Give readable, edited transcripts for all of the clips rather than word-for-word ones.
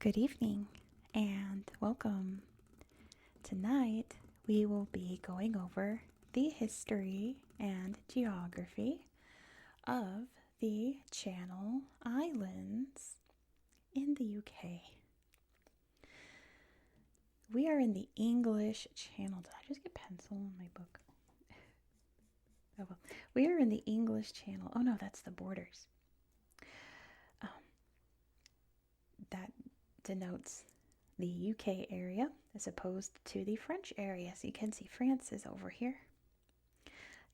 Good evening and welcome. Tonight we will be going over the history and geography of the Channel Islands in the UK. We are in the English Channel. Did I just get pencil in my book? Oh well. We are in the English Channel. Oh no, that's the borders. That denotes the UK area as opposed to the French area. So you can see France is over here,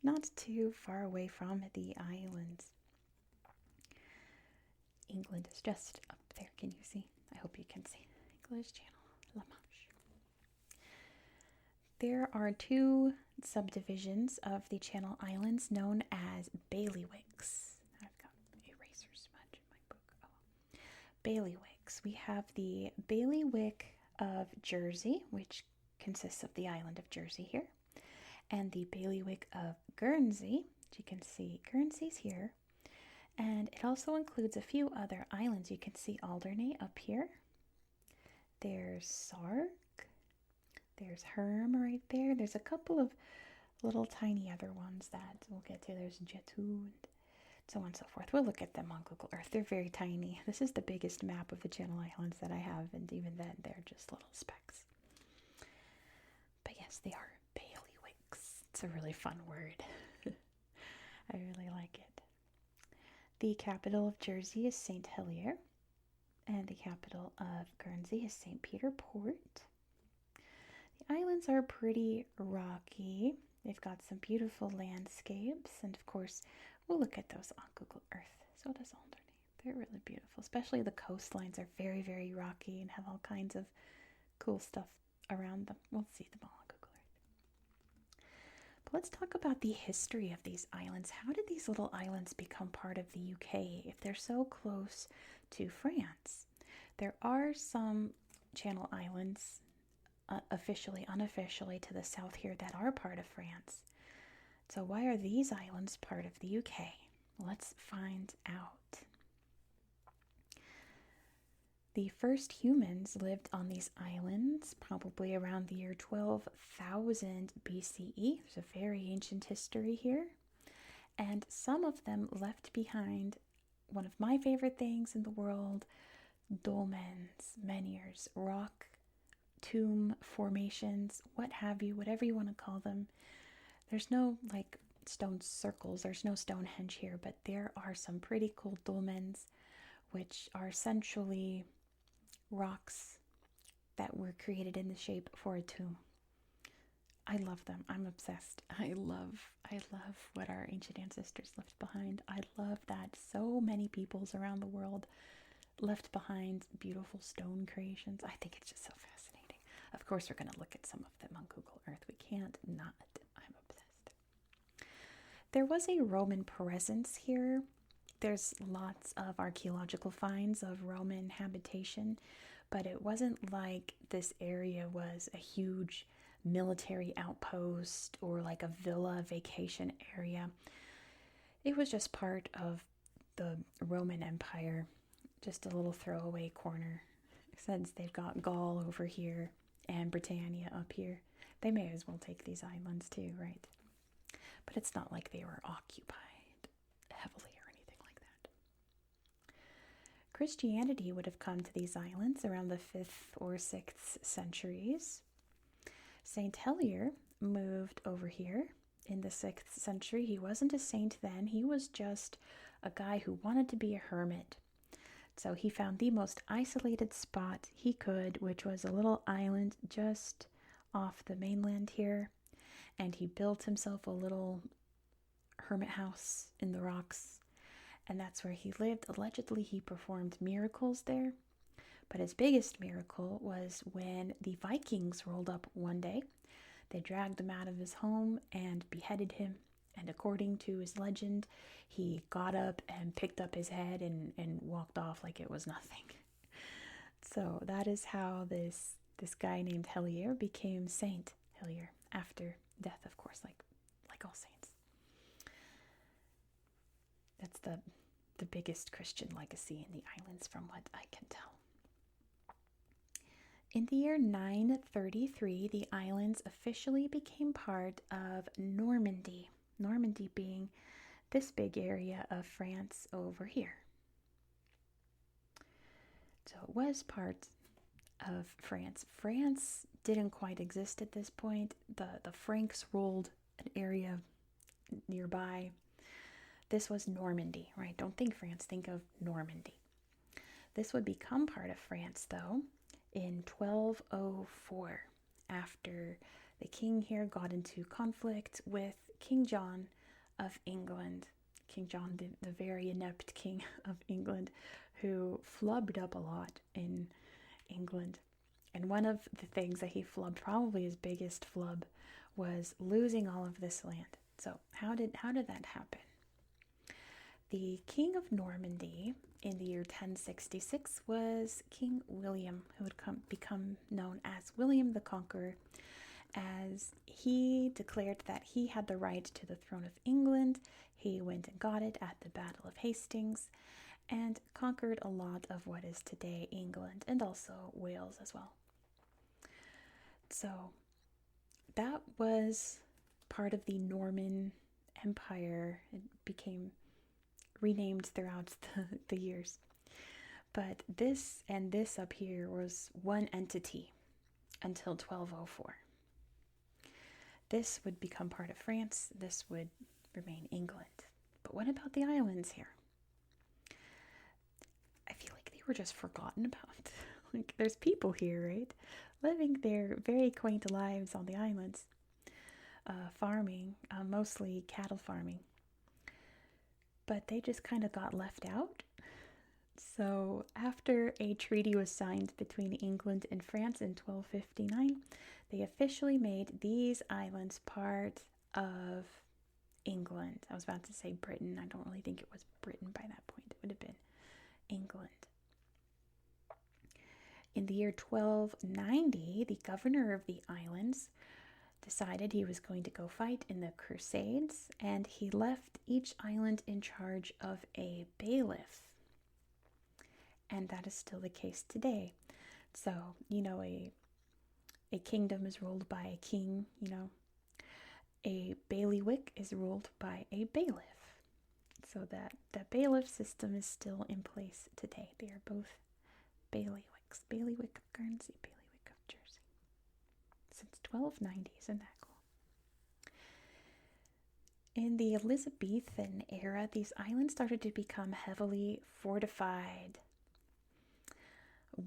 not too far away from the islands. England is just up there. Can you see? I hope you can see. English Channel, La Manche. There are two subdivisions of the Channel Islands known as bailiwicks. I've got eraser smudge in my book. Oh. Bailiwicks. We have the bailiwick of Jersey, which consists of the island of Jersey here, and the bailiwick of Guernsey, which you can see Guernsey's here, and it also includes a few other islands. You can see Alderney up here. There's Sark. There's Herm right there. There's a couple of little tiny other ones that we'll get to. There's Jetu and so on and so forth. We'll look at them on Google Earth. They're very tiny. This is the biggest map of the Channel Islands that I have, and even then they're just little specks. But yes, they are bailiwicks. It's a really fun word. I really like it. The capital of Jersey is St. Helier, and the capital of Guernsey is St. Peter Port. The islands are pretty rocky. They've got some beautiful landscapes, and of course, we'll look at those on Google Earth. So does Alderney. They're really beautiful, especially the coastlines are very, very rocky and have all kinds of cool stuff around them. We'll see them all on Google Earth. But let's talk about the history of these islands. How did these little islands become part of the UK if they're so close to France? There are some Channel Islands, officially, unofficially, to the south here that are part of France. So why are these islands part of the UK? Let's find out. The first humans lived on these islands probably around the year 12,000 BCE. There's a very ancient history here. And some of them left behind one of my favorite things in the world, dolmens, menhirs, rock tomb formations, what have you, whatever you want to call them. There's no like stone circles, there's no Stonehenge here, but there are some pretty cool dolmens, which are essentially rocks that were created in the shape for a tomb. I love them. I'm obsessed. I love what our ancient ancestors left behind. I love that so many peoples around the world left behind beautiful stone creations. I think it's just so fascinating. Of course, we're going to look at some of them on Google Earth. We can't not. I'm obsessed. There was a Roman presence here. There's lots of archaeological finds of Roman habitation, but it wasn't like this area was a huge military outpost or like a villa vacation area. It was just part of the Roman Empire, just a little throwaway corner. Since they've got Gaul over here and Britannia up here, they may as well take these islands too, right? But it's not like they were occupied heavily or anything like that. Christianity would have come to these islands around the 5th or 6th centuries. St. Helier moved over here in the 6th century. He wasn't a saint then. He was just a guy who wanted to be a hermit. So he found the most isolated spot he could, which was a little island just off the mainland here. And he built himself a little hermit house in the rocks. And that's where he lived. Allegedly, he performed miracles there. But his biggest miracle was when the Vikings rolled up one day. They dragged him out of his home and beheaded him. And according to his legend, he got up and picked up his head and walked off like it was nothing. So that is how this guy named Helier became Saint Helier after death, of course, like all saints. That's the biggest Christian legacy in the islands from what I can tell. In the year 933, the islands officially became part of Normandy. Normandy being this big area of France over here. So it was part of France. France didn't quite exist at this point. The Franks ruled an area nearby. This was Normandy, right? Don't think France, think of Normandy. This would become part of France, though, in 1204, after the king here got into conflict with King John of England. King John, the very inept king of England, who flubbed up a lot in England. And one of the things that he flubbed, probably his biggest flub, was losing all of this land. So how did that happen? The King of Normandy in the year 1066 was King William, who would become known as William the Conqueror, as he declared that he had the right to the throne of England. He went and got it at the Battle of Hastings and conquered a lot of what is today England and also Wales as well. So that was part of the Norman Empire. It became renamed throughout the years. But this and this up here was one entity until 1204. This would become part of France. This would remain England. But what about the islands here? I feel like they were just forgotten about. Like, there's people here, right? Living their very quaint lives on the islands. Farming, mostly cattle farming. But they just kind of got left out. So after a treaty was signed between England and France in 1259, they officially made these islands part of England. I was about to say Britain. I don't really think it was Britain by that point. It would have been England. In the year 1290, the governor of the islands decided he was going to go fight in the Crusades, and he left each island in charge of a bailiff. And that is still the case today. So, a kingdom is ruled by a king, a bailiwick is ruled by a bailiff. So that the bailiff system is still in place today. They are both bailiwicks. Bailiwick of Guernsey, bailiwick of Jersey. Since 1290, isn't that cool? In the Elizabethan era, these islands started to become heavily fortified.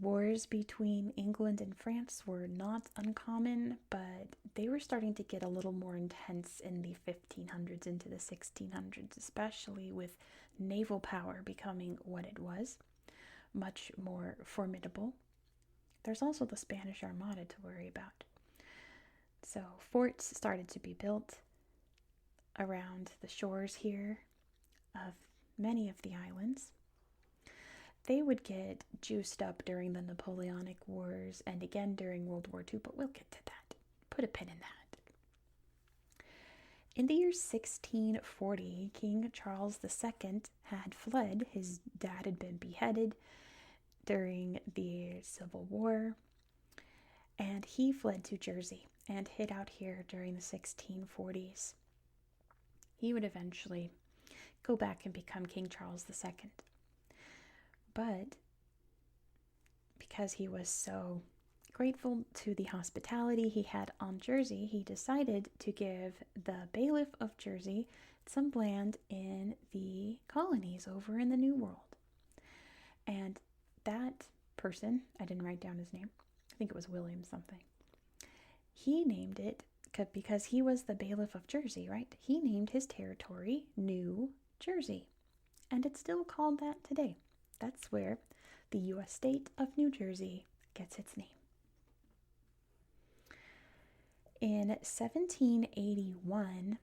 Wars between England and France were not uncommon, but they were starting to get a little more intense in the 1500s into the 1600s, especially with naval power becoming what it was, much more formidable. There's also the Spanish Armada to worry about. So forts started to be built around the shores here of many of the islands. They would get juiced up during the Napoleonic Wars and again during World War II, but we'll get to that. Put a pin in that. In the year 1640, King Charles II had fled. His dad had been beheaded during the Civil War, and he fled to Jersey and hid out here during the 1640s. He would eventually go back and become King Charles II. But because he was so grateful to the hospitality he had on Jersey, he decided to give the bailiff of Jersey some land in the colonies over in the New World. And that person, I didn't write down his name, I think it was William something. He named it, because he was the bailiff of Jersey, right? He named his territory New Jersey. And it's still called that today. That's where the U.S. state of New Jersey gets its name. In 1781,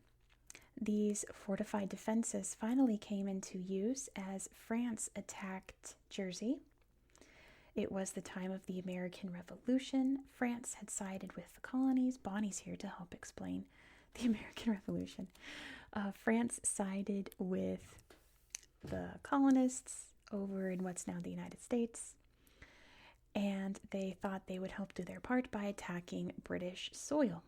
these fortified defenses finally came into use as France attacked Jersey. It was the time of the American Revolution. France had sided with the colonies. Bonnie's here to help explain the American Revolution. France sided with the colonists over in what's now the United States. and they thought they would help do their part by attacking British soil.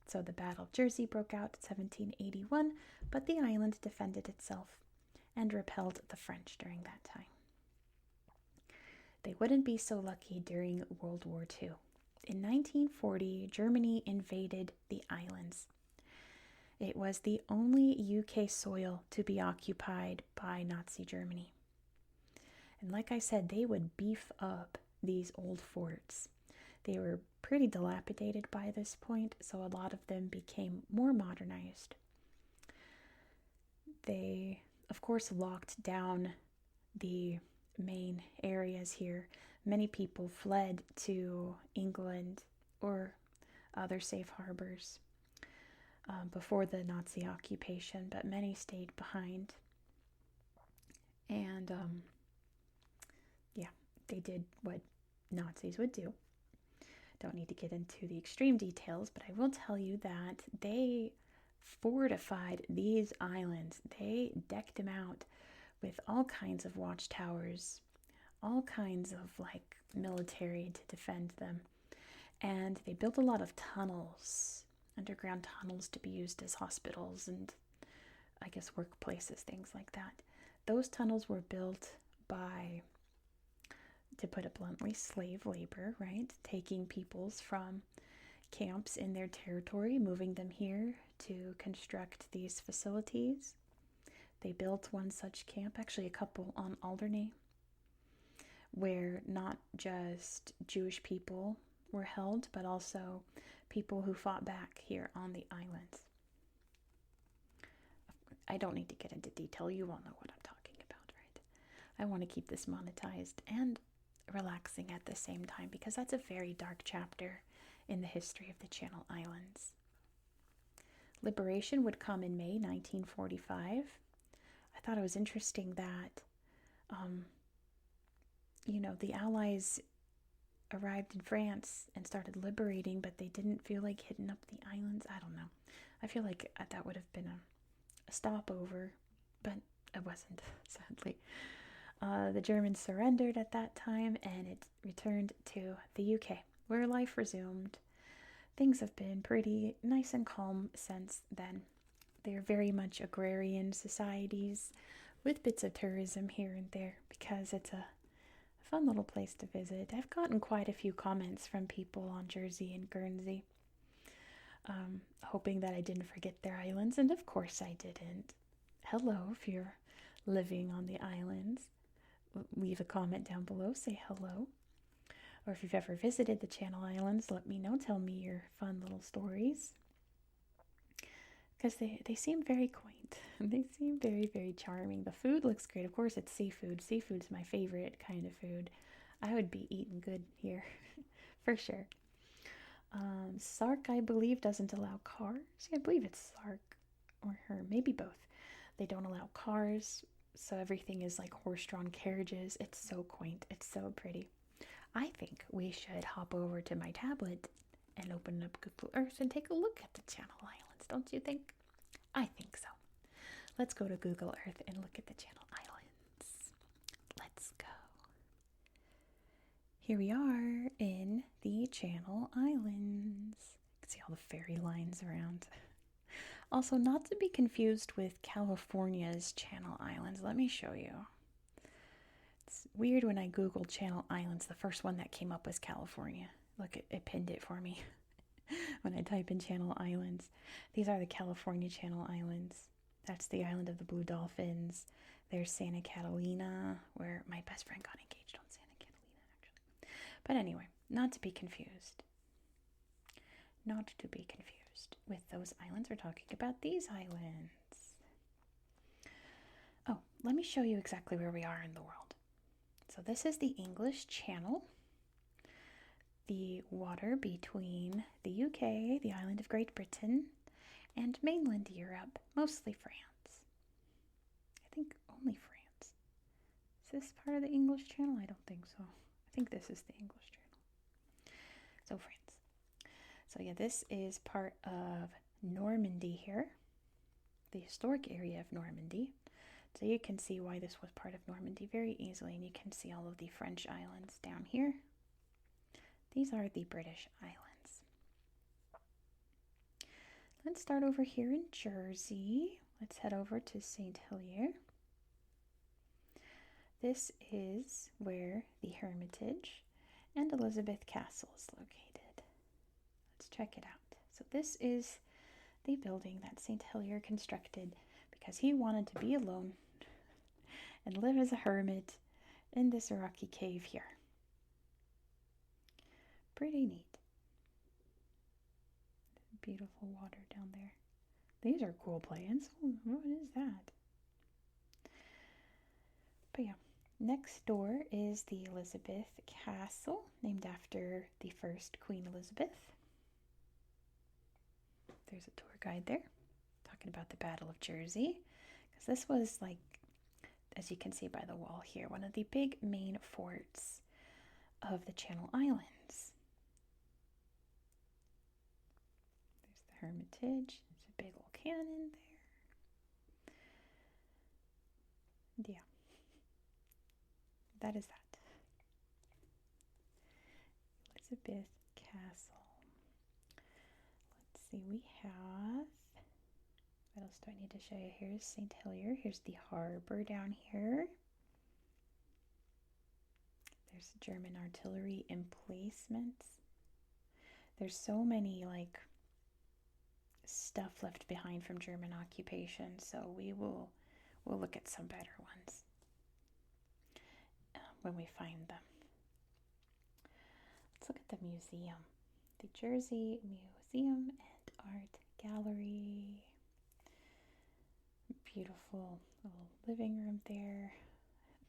So the Battle of Jersey broke out in 1781, but the island defended itself and repelled the French during that time. They wouldn't be so lucky during World War II. In 1940, Germany invaded the islands. It was the only UK soil to be occupied by Nazi Germany. And like I said, they would beef up these old forts. They were pretty dilapidated by this point, so a lot of them became more modernized. They, of course, locked down the main areas here. Many people fled to England or other safe harbors before the Nazi occupation, but many stayed behind. And they did what Nazis would do. Don't need to get into the extreme details, but I will tell you that they fortified these islands. They decked them out with all kinds of watchtowers, all kinds of military to defend them. And they built a lot of tunnels, underground tunnels to be used as hospitals and I guess workplaces, things like that. Those tunnels were built by, to put it bluntly, slave labor, right? Taking peoples from camps in their territory, moving them here to construct these facilities. They built one such camp, actually a couple on Alderney, where not just Jewish people were held, but also people who fought back here on the islands. I don't need to get into detail. You all know what I'm talking about, right? I want to keep this monetized and relaxing at the same time because that's a very dark chapter in the history of the Channel Islands. Liberation would come in May 1945. I thought it was interesting that, the Allies arrived in France and started liberating, but they didn't feel like hitting up the islands. I don't know. I feel like that would have been a stopover, but it wasn't, sadly. The Germans surrendered at that time, and it returned to the UK, where life resumed. Things have been pretty nice and calm since then. They are very much agrarian societies with bits of tourism here and there because it's a fun little place to visit. I've gotten quite a few comments from people on Jersey and Guernsey, hoping that I didn't forget their islands, and of course I didn't. Hello, if you're living on the islands, leave a comment down below, say hello. Or if you've ever visited the Channel Islands, let me know, tell me your fun little stories. Because they seem very quaint. They seem very, very charming. The food looks great. Of course, it's seafood. Seafood's my favorite kind of food. I would be eating good here, for sure. Sark, I believe, doesn't allow cars. I believe it's Sark or her, maybe both. They don't allow cars, so everything is like horse-drawn carriages. It's so quaint. It's so pretty. I think we should hop over to my tablet and open up Google Earth and take a look at the Channel Islands, don't you think? I think so. Let's go to Google Earth and look at the Channel Islands. Let's go. Here we are in the Channel Islands. You can see all the fairy lines around. Also, not to be confused with California's Channel Islands. Let me show you. It's weird when I Googled Channel Islands, the first one that came up was California. Look, it pinned it for me when I type in Channel Islands. These are the California Channel Islands. That's the island of the Blue Dolphins. There's Santa Catalina, where my best friend got engaged on Santa Catalina, actually. But anyway, not to be confused. Not to be confused with those islands. We're talking about these islands. Oh, let me show you exactly where we are in the world. So this is the English Channel, the water between the UK, the island of Great Britain, and mainland Europe, mostly France. I think only France. Is this part of the English Channel? I don't think so. I think this is the English Channel. So France. So yeah, this is part of Normandy here, the historic area of Normandy. So you can see why this was part of Normandy very easily, and you can see all of the French islands down here. These are the British Islands. Let's start over here in Jersey. Let's head over to St. Helier. This is where the Hermitage and Elizabeth Castle is located. Let's check it out. So this is the building that St. Helier constructed because he wanted to be alone and live as a hermit in this rocky cave here. Pretty neat. Beautiful water down there. These are cool plants. What is that? But yeah, next door is the Elizabeth Castle, named after the first Queen Elizabeth. There's a tour guide there, talking about the Battle of Jersey. Because this was, like, as you can see by the wall here, one of the big main forts of the Channel Islands. There's the Hermitage. There's a big old cannon there. And yeah, that is that. Elizabeth Castle. Let's see, we have, what else do I need to show you? Here's St. Helier. Here's the harbor down here. There's German artillery emplacements. There's so many, like, stuff left behind from German occupation, so we'll look at some better ones when we find them. Let's look at the museum. The Jersey Museum and Art Gallery. Beautiful little living room there.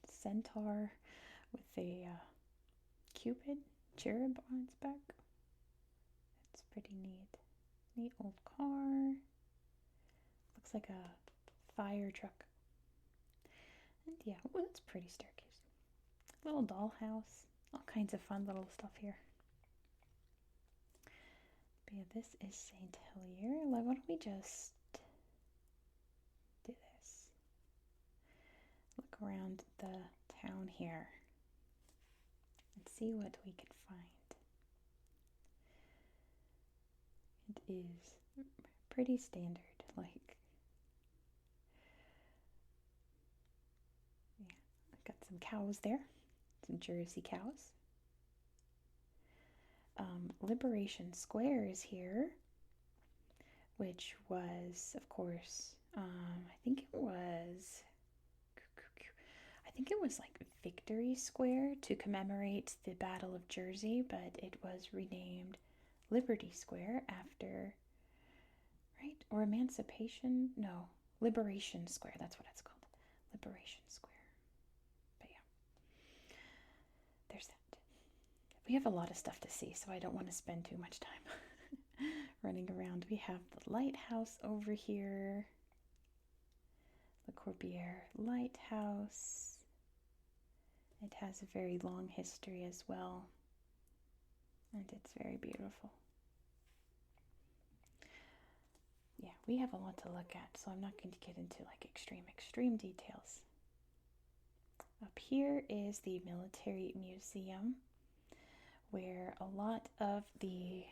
Centaur with a Cupid cherub on its back. That's pretty neat. Neat old car. Looks like a fire truck. And yeah, well, that's pretty staircase. Little dollhouse. All kinds of fun little stuff here. But yeah, this is St. Helier. Why don't we just do this? Look around the town here and see what we can find. It is pretty standard, like, yeah, I've got some cows there, some Jersey cows. Liberation Square is here, which was, of course, I think it was like Victory Square to commemorate the Battle of Jersey, but it was renamed Liberty Square after, right? Or Emancipation? No, Liberation Square. That's what it's called. Liberation Square. But yeah, there's that. We have a lot of stuff to see, so I don't want to spend too much time running around. We have the lighthouse over here. The Corbière Lighthouse. It has a very long history as well, and it's very beautiful. Yeah, we have a lot to look at, so I'm not going to get into like extreme details. Up here is the Military Museum, where a lot of the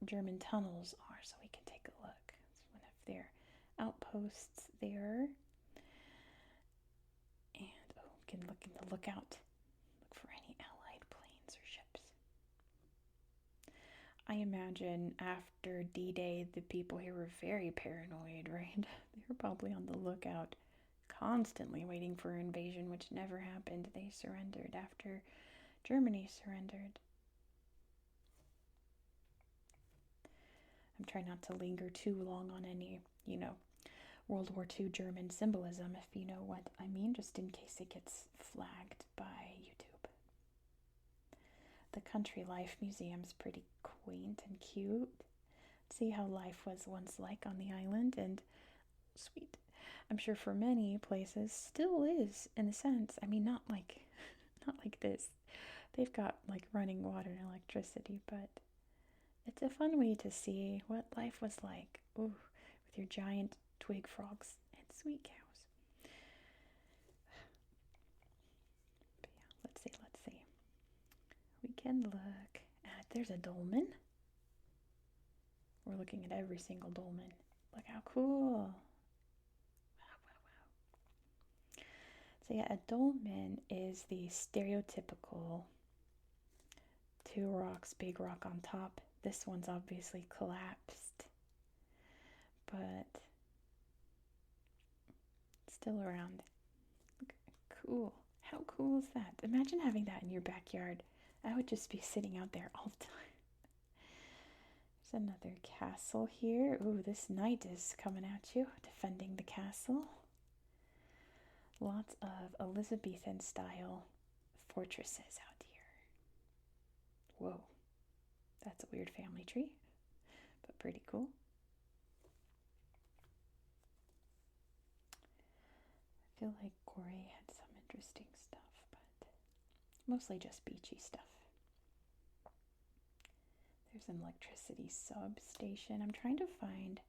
German tunnels are, so we can take a look. It's one of their outposts there. And we can look in the lookout, look for any Allied planes or ships. I imagine after D-Day, the people here were very paranoid, right? They were probably on the lookout, constantly waiting for invasion, which never happened. They surrendered after Germany surrendered. I'm trying not to linger too long on any, World War II German symbolism, if you know what I mean, just in case it gets flagged by YouTube. The Country Life Museum's pretty quaint and cute. See how life was once like on the island, and sweet. I'm sure for many places still is, in a sense. I mean, not like this. They've got like running water and electricity, but it's a fun way to see what life was like. Ooh, with your giant twig frogs and sweet cows. But yeah, let's see. We can look there's a dolmen. We're looking at every single dolmen. Look how cool. Wow, wow, wow. So yeah, a dolmen is the stereotypical two rocks, big rock on top. This one's obviously collapsed, but still around. Look, cool. How cool is that? Imagine having that in your backyard. I would just be sitting out there all the time. There's another castle here. Ooh, this knight is coming at you, defending the castle. Lots of Elizabethan style fortresses out here. Whoa, that's a weird family tree, but pretty cool. I feel like Gorey had some interesting stuff, but mostly just beachy stuff. There's an electricity substation. I'm trying to find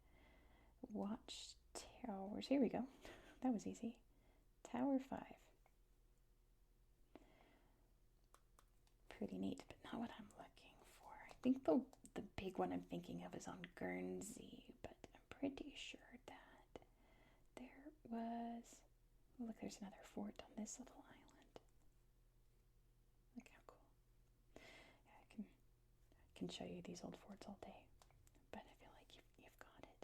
watchtowers. Here we go. That was easy. Tower 5. Pretty neat, but not what I'm looking for. I think the big one I'm thinking of is on Guernsey, but I'm pretty sure that there was... Oh, look, there's another fort on this little island. Look how cool. Yeah, I can show you these old forts all day, but I feel like you've got it.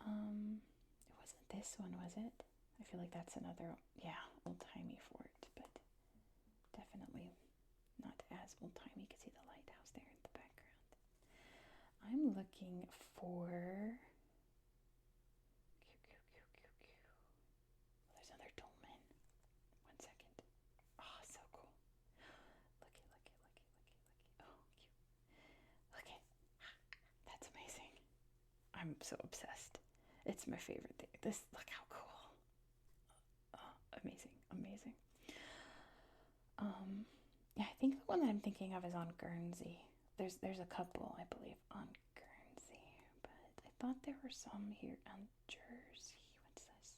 It wasn't this one, was it? I feel like that's another, yeah, old-timey fort, but definitely not as old-timey. You can see the lighthouse there in the background. I'm looking for... There's another dolmen. 1 second. Oh, so cool. Looky. Oh, cute. Look it. That's amazing. I'm so obsessed. It's my favorite thing. Look how cool. Oh, amazing. Yeah, I think the one that I'm thinking of is on Guernsey. There's a couple, I believe, on Guernsey, but I thought there were some here on Jersey. What's this?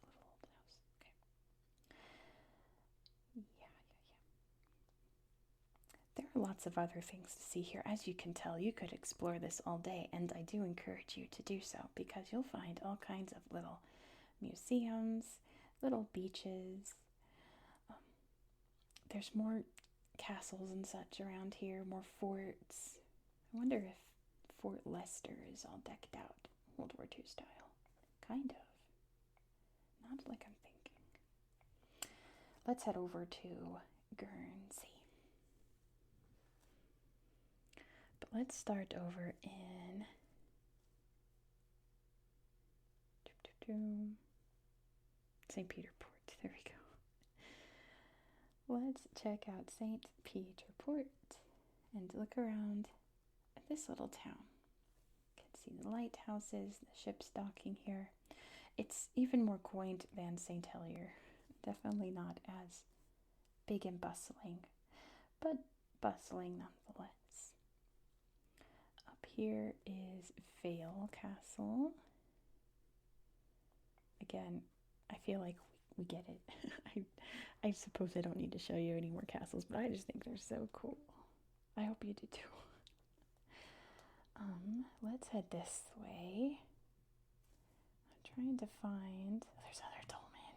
A little old house. Okay. Yeah. There are lots of other things to see here. As you can tell, you could explore this all day, and I do encourage you to do so because you'll find all kinds of little museums, little beaches. There's more castles and such around here, more forts. I wonder if Fort Leicester is all decked out, World War II style. Kind of. Not like I'm thinking. Let's head over to Guernsey. But let's start over in St. Peter Port. There we go. Let's check out St. Peter Port and look around at this little town. You can see the lighthouses, the ships docking here. It's even more quaint than St. Helier. Definitely not as big and bustling, but bustling nonetheless. Up here is Vale Castle. Again, I feel like we get it. I suppose I don't need to show you any more castles, but I just think they're so cool. I hope you do too. Let's head this way. I'm trying to find... There's another dolmen.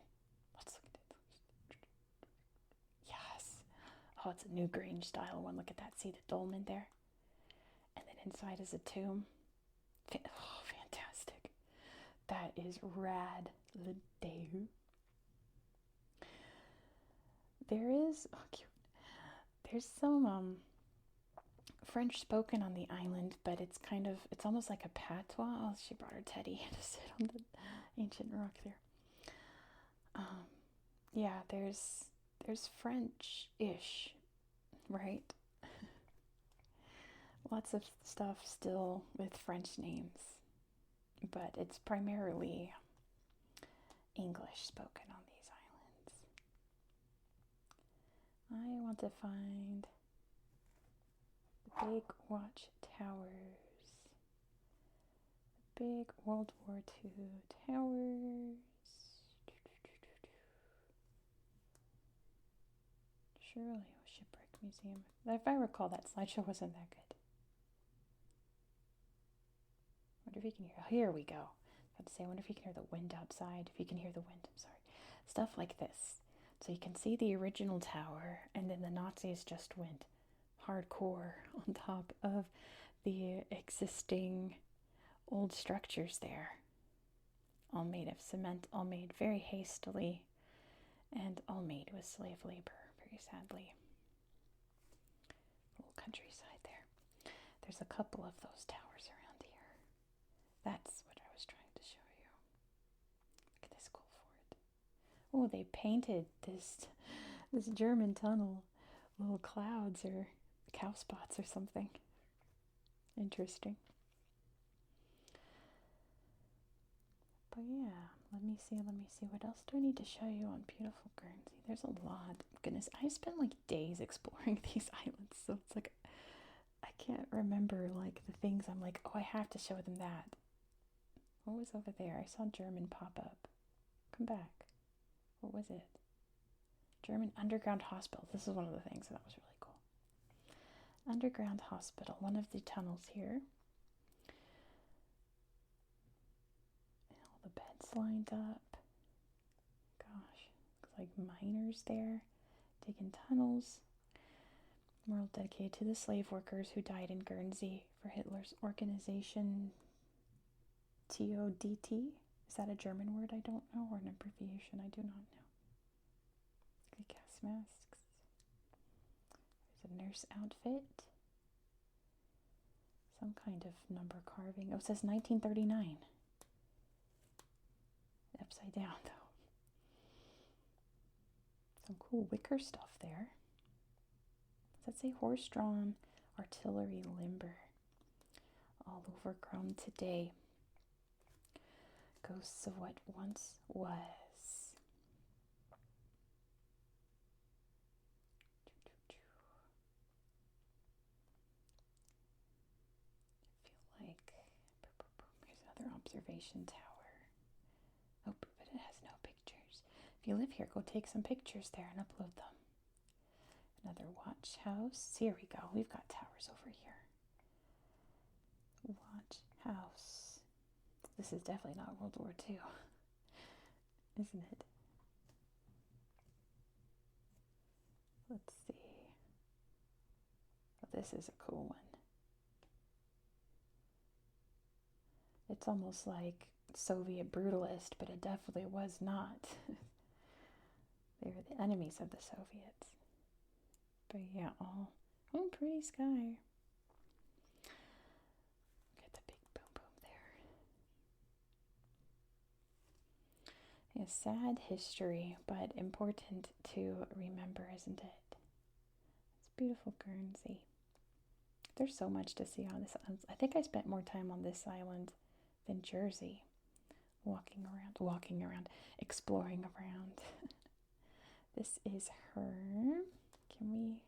Let's look at it. Yes. Oh, it's a New Grange style one. Look at that. See the dolmen there? And then inside is a tomb. Oh, fantastic. That is rad. Ledeu. There is... Oh, cute. There's some... French spoken on the island, but it's almost like a patois. Oh, she brought her teddy to sit on the ancient rock there. Yeah, there's French-ish, right? Lots of stuff still with French names, but it's primarily English spoken on these islands. I want to find big watch towers. Big World War II towers. Surely it was Shipwreck Museum. If I recall, that slideshow wasn't that good. I wonder if you can hear. Here we go. I have to say, I wonder if you can hear the wind outside. If you can hear the wind, I'm sorry. Stuff like this. So you can see the original tower, and then the Nazis just went hardcore on top of the existing old structures there. All made of cement, all made very hastily, and all made with slave labor, very sadly. Little countryside there. There's a couple of those towers around here. That's what I was trying to show you. Look at this cool fort. Oh, they painted this German tunnel. Little clouds or cow spots or something. Interesting. But yeah, let me see. What else do I need to show you on beautiful Guernsey? There's a lot. Goodness, I spent like days exploring these islands, so it's like I can't remember like the things I'm like, oh, I have to show them that. What was over there? I saw German pop up. Come back. What was it? German Underground Hospital. This is one of the things that was really cool. Underground Hospital, one of the tunnels here. The beds lined up. Gosh, looks like miners there digging tunnels. Memorial dedicated to the slave workers who died in Guernsey for Hitler's organization TODT. Is that a German word? I don't know, or an abbreviation? I do not know. The gas masks. There's a nurse outfit. Some kind of number carving. Oh, it says 1939. Upside down, though. Some cool wicker stuff there. Does that say horse-drawn artillery limber? All overgrown today. Ghosts of what once was. I feel like here's another observation tower. Oh, but it has no pictures. If you live here, go take some pictures there and upload them. Another watch house. Here we go. We've got towers over here. Watch house. This is definitely not World War II, isn't it? Let's see. Oh, this is a cool one. It's almost like Soviet brutalist, but it definitely was not. They were the enemies of the Soviets. But yeah, oh, pretty sky. Look at the big boom boom there. Yeah, sad history, but important to remember, isn't it? It's beautiful Guernsey. There's so much to see on this island. I think I spent more time on this island than Jersey. Walking around, exploring around. This is Herm. Can we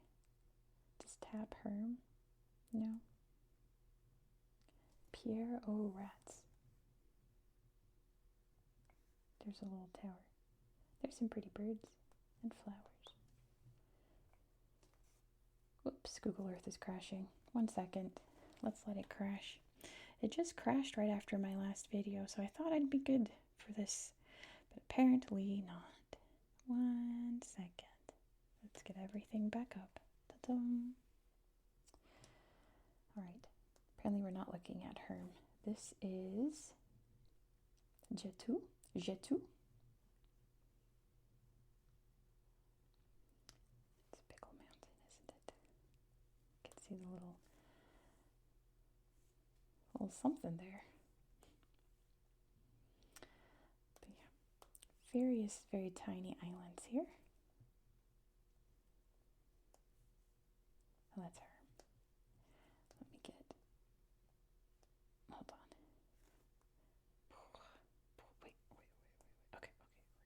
just tap Herm? No. Pierre aux Rats. There's a little tower. There's some pretty birds and flowers. Whoops, Google Earth is crashing. 1 second. Let's let it crash. It just crashed right after my last video, so I thought I'd be good for this, but apparently not. 1 second. Let's get everything back up. Ta-da! Alright, apparently we're not looking at Herm. This is Jetu. It's a big old mountain, isn't it? You can see the little something there. But yeah, various very tiny islands here. Oh, that's her. Let me get. Hold on. Wait. Okay,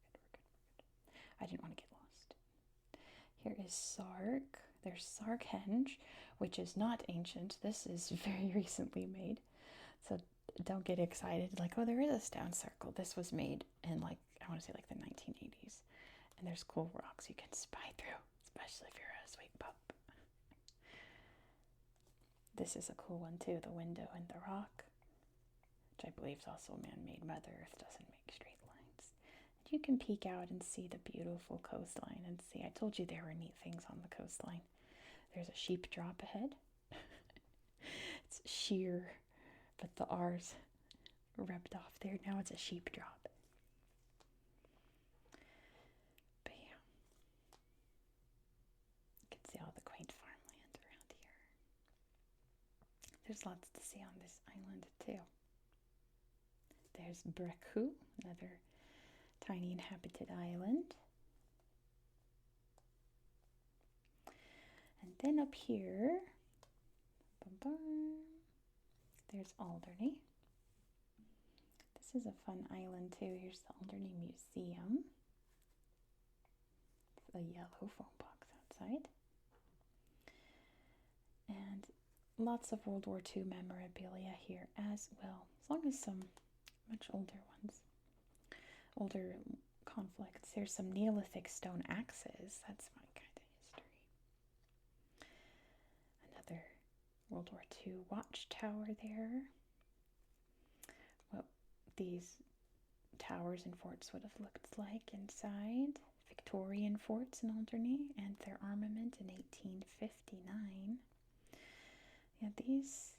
we're good. I didn't want to get lost. Here is Sark. There's Sarkhenge, which is not ancient. This is very recently made. So don't get excited like, oh, there is a stone circle. This was made in like, I want to say like the 1980s. And there's cool rocks you can spy through. It's especially if you're a sweet pup. This is a cool one too, the window in the rock, which I believe is also man-made. Mother Earth doesn't make straight lines. And you can peek out and see the beautiful coastline and see, I told you there were neat things on the coastline. There's a sheep drop ahead. It's sheer, but the R's rubbed off there. Now it's a sheep drop. But yeah, you can see all the quaint farmland around here. There's lots to see on this island too. There's Breku, another tiny inhabited island. And then up here, there's Alderney. This is a fun island too. Here's the Alderney Museum. It's a yellow phone box outside. And lots of World War II memorabilia here as well, as long as some much older ones. Older conflicts. There's some Neolithic stone axes. That's my kind of history. Another World War II watchtower there. What these towers and forts would have looked like inside. Victorian forts in Alderney and their armament in 1859. Yeah, these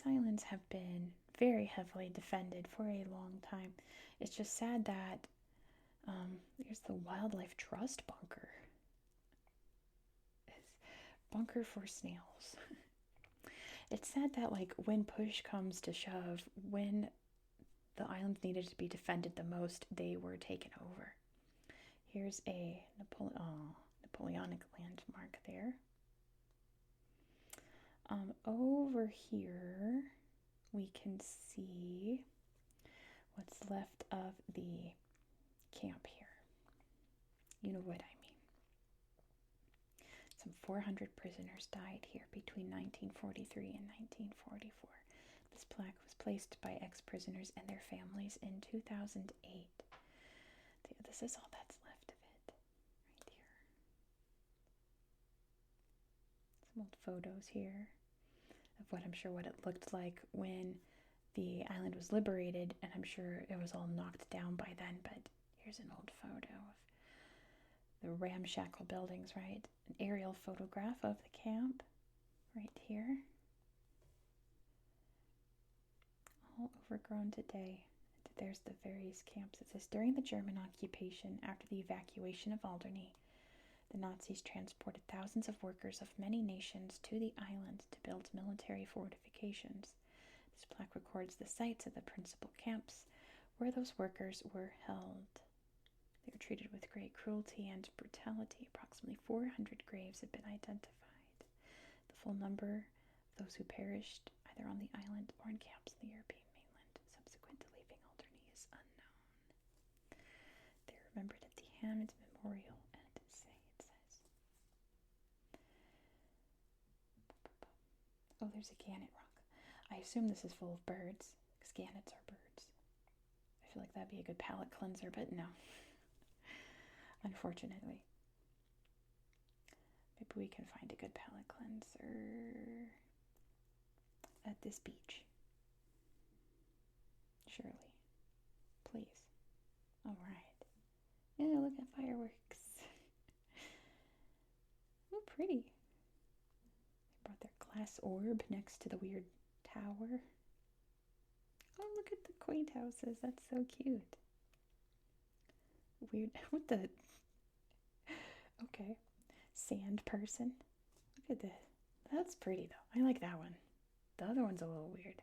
islands have been very heavily defended for a long time. It's just sad that there's the Wildlife Trust bunker. It's bunker for snails. It's sad that, like, when push comes to shove, when the islands needed to be defended the most, they were taken over. Here's a Napoleonic landmark there. Over here, we can see what's left of the camp here. You know what I mean. Some 400 prisoners died here between 1943 and 1944. This plaque was placed by ex-prisoners and their families in 2008. This is all that's left of it, right here. Some old photos here of what it looked like when the island was liberated, and I'm sure it was all knocked down by then, but here's an old photo of the ramshackle buildings, right? An aerial photograph of the camp right here. All overgrown today. There's the various camps. It says, during the German occupation, after the evacuation of Alderney, the Nazis transported thousands of workers of many nations to the island to build military fortifications. This plaque records the sites of the principal camps where those workers were held. They were treated with great cruelty and brutality. Approximately 400 graves have been identified. The full number of those who perished either on the island or in camps in the European mainland subsequent to leaving Alderney is unknown. They're remembered at the Hammond Memorial. Oh, there's a gannet rock. I assume this is full of birds, because gannets are birds. I feel like that'd be a good palate cleanser, but no. Unfortunately. Maybe we can find a good palate cleanser at this beach. Surely. Please. Alright. Yeah, look at fireworks. Oh, pretty. Brought their glass orb next to the weird tower. Oh, look at the quaint houses. That's so cute. Weird. What the? Okay. Sand person. Look at this. That's pretty, though. I like that one. The other one's a little weird.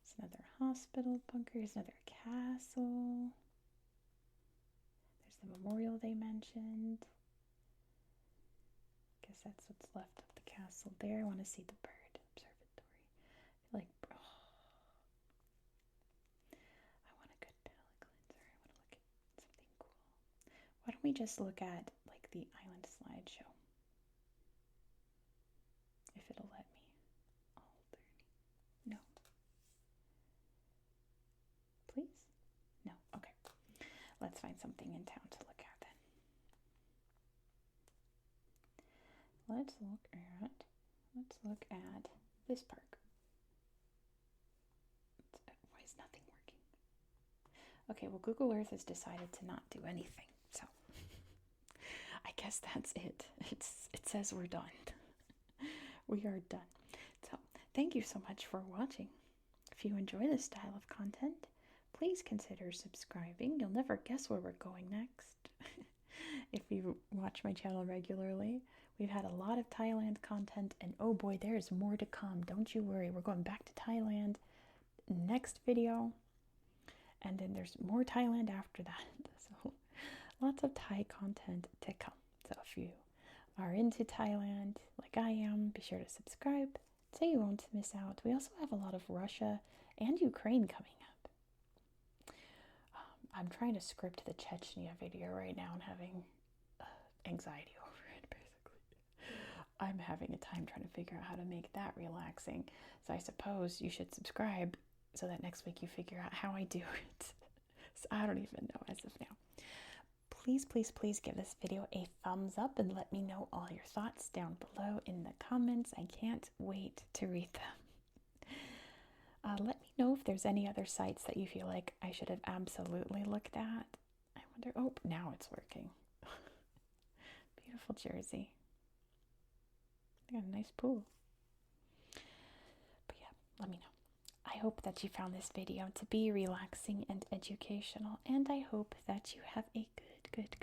It's another hospital bunker. Here's another castle. There's the memorial they mentioned. Guess that's what's left of the castle there. I want to see the bird observatory. I feel like, I want a good palate cleanser. I want to look at something cool. Why don't we just look at, like, the island slideshow? If it'll let me. Alderney. No. Please? No. Okay. Let's find something in town to look at then. let's look at this park. Why is nothing working? Okay, well, Google Earth has decided to not do anything, so I guess that's it. It says we're done. We are done. So, thank you so much for watching. If you enjoy this style of content, please consider subscribing. You'll never guess where we're going next. If you watch my channel regularly, we've had a lot of Thailand content, and oh boy, there's more to come. Don't you worry, we're going back to Thailand next video, and then there's more Thailand after that. So lots of Thai content to come. So if you are into Thailand like I am, be sure to subscribe so you won't miss out. We also have a lot of Russia and Ukraine coming up. I'm trying to script the Chechnya video right now and having anxiety over it, basically. I'm having a time trying to figure out how to make that relaxing. So I suppose you should subscribe so that next week you figure out how I do it. So I don't even know as of now. Please, please, please give this video a thumbs up and let me know all your thoughts down below in the comments. I can't wait to read them. Let me know if there's any other sites that you feel like I should have absolutely looked at. I wonder, oh, now it's working. Beautiful Jersey. They got a nice pool. But yeah, let me know. I hope that you found this video to be relaxing and educational, and I hope that you have a good